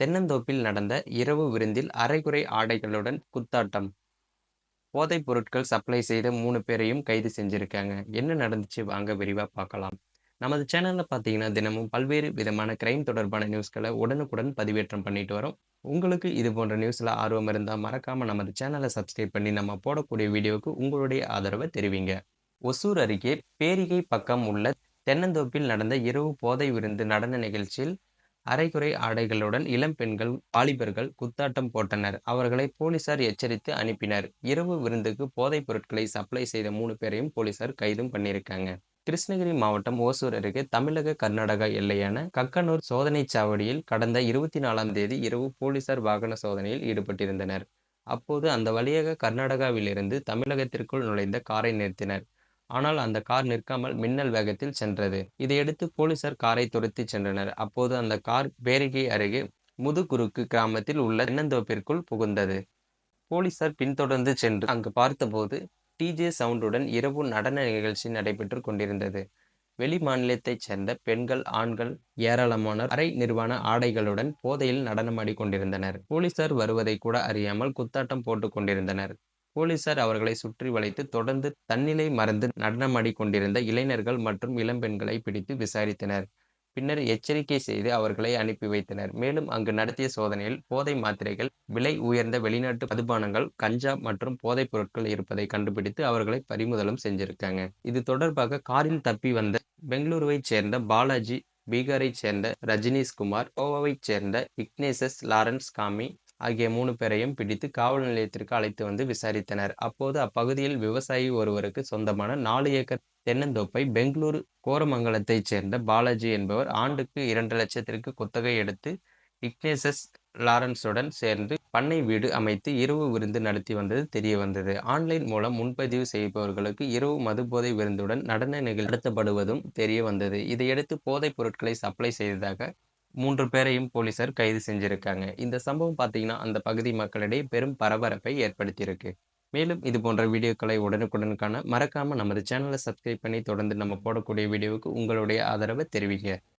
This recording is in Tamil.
தென்னந்தோப்பில் நடந்த இரவு விருந்தில் அரைகுறை ஆடைகளுடன் குத்தாட்டம். போதைப் பொருட்கள் சப்ளை செய்த 3 பேரையும் கைது செஞ்சிருக்காங்க. என்ன நடந்துச்சு வாங்க விரிவா பார்க்கலாம். நமது சேனல்ல பார்த்தீங்கன்னா, தினமும் பல்வேறு விதமான கிரைம் தொடர்பான நியூஸ்கள உடனுக்குடன் பதிவேற்றம் பண்ணிட்டு வரோம். உங்களுக்கு இது போன்ற நியூஸ்ல ஆர்வம் இருந்தா மறக்காம நமது சேனல சப்ஸ்கிரைப் பண்ணி நம்ம போடக்கூடிய வீடியோவுக்கு உங்களுடைய ஆதரவ தெரிவிங்க. ஒசூர் அருகே பேரிகை பக்கம் உள்ள தென்னந்தோப்பில் நடந்த இரவு போதை விருந்து நடன நிகழ்ச்சியில் அரைகுறை ஆடைகளுடன் இளம் பெண்கள், வாலிபர்கள் குத்தாட்டம் போட்டனர். அவர்களை போலீசார் எச்சரித்து அனுப்பினர். இரவு விருந்துக்கு போதைப் பொருட்களை சப்ளை செய்த 3 பேரையும் போலீசார் கைதும் பண்ணியிருக்காங்க. கிருஷ்ணகிரி மாவட்டம் ஓசூர் அருகே தமிழக கர்நாடகா எல்லையான கக்கனூர் சோதனைச் சாவடியில் கடந்த 24ஆம் தேதி இரவு போலீசார் வாகன சோதனையில் ஈடுபட்டிருந்தனர். அப்போது அந்த வழியாக கர்நாடகாவிலிருந்து தமிழகத்திற்குள் நுழைந்த காரை நிறுத்தினர். ஆனால் அந்த கார் நிற்காமல் மின்னல் வேகத்தில் சென்றது. இதையடுத்து போலீசார் காரை துரத்திச் சென்றனர். அப்போது அந்த கார் பேரிகை அருகே முதுகுறுக்கு கிராமத்தில் உள்ள தென்னந்தோப்பிற்குள் புகுந்தது. போலீசார் பின்தொடர்ந்து சென்று அங்கு பார்த்தபோது டிஜே சவுண்டுடன் இரவு நடன நிகழ்ச்சி நடைபெற்றுக் கொண்டிருந்தது. வெளி மாநிலத்தைச் சேர்ந்த பெண்கள், ஆண்கள் ஏராளமானோர் அரை நிர்வாண ஆடைகளுடன் போதையில் நடனமாடிக் கொண்டிருந்தனர். போலீசார் வருவதை கூட அறியாமல் குத்தாட்டம் போட்டுக் கொண்டிருந்தனர். போலீசார் அவர்களை சுற்றி வளைத்து தொடர்ந்து தன்னிலை மறந்து நடனமாடிக் கொண்டிருந்த இளைஞர்கள் மற்றும் இளம்பெண்களை பிடித்து விசாரித்தனர். பின்னர் எச்சரிக்கை செய்து அவர்களை அனுப்பி வைத்தனர். மேலும் அங்கு நடத்திய சோதனையில் போதை மாத்திரைகள், விலை உயர்ந்த வெளிநாட்டு மதுபானங்கள், கஞ்சா மற்றும் போதைப் பொருட்கள் இருப்பதை கண்டுபிடித்து அவர்களை பறிமுதலும் செஞ்சிருக்காங்க. இது தொடர்பாக காரில் தப்பி வந்த பெங்களூருவைச் சேர்ந்த பாலாஜி, பீகாரைச் சேர்ந்த ரஜினிஷ்குமார், கோவாவைச் சேர்ந்த விக்னேசஸ் லாரன்ஸ் காமி ஆகிய 3 பேரையும் பிடித்து காவல் நிலையத்திற்கு அழைத்து வந்து விசாரித்தனர். அப்போது அப்பகுதியில் விவசாயி ஒருவருக்கு சொந்தமான 4 ஏக்கர் தென்னந்தோப்பை பெங்களூரு கோரமங்கலத்தைச் சேர்ந்த பாலாஜி என்பவர் ஆண்டுக்கு 2,00,000க்கு குத்தகை எடுத்து இக்னேசஸ் லாரன்ஸுடன் சேர்ந்து பண்ணை வீடு அமைத்து இரவு விருந்து நடத்தி வந்தது தெரியவந்தது. ஆன்லைன் மூலம் முன்பதிவு செய்பவர்களுக்கு இரவு மதுபோதை விருந்துடன் நடன நிகழ்ச்சி நடத்தப்படுவதும் தெரியவந்தது. இதையடுத்து போதைப் பொருட்களை சப்ளை செய்ததாக 3 பேரையும் போலீசார் கைது செஞ்சிருக்காங்க. இந்த சம்பவம் பார்த்தீங்கன்னா, அந்த பகுதி மக்களிடையே பெரும் பரபரப்பை ஏற்படுத்தியிருக்கு. மேலும் இது போன்ற வீடியோக்களை உடனுக்குடன் காண மறக்காம நமது சேனலை சப்ஸ்கிரைப் பண்ணி தொடர்ந்து நம்ம போடக்கூடிய வீடியோவுக்கு உங்களுடைய ஆதரவை தெரிவிங்க.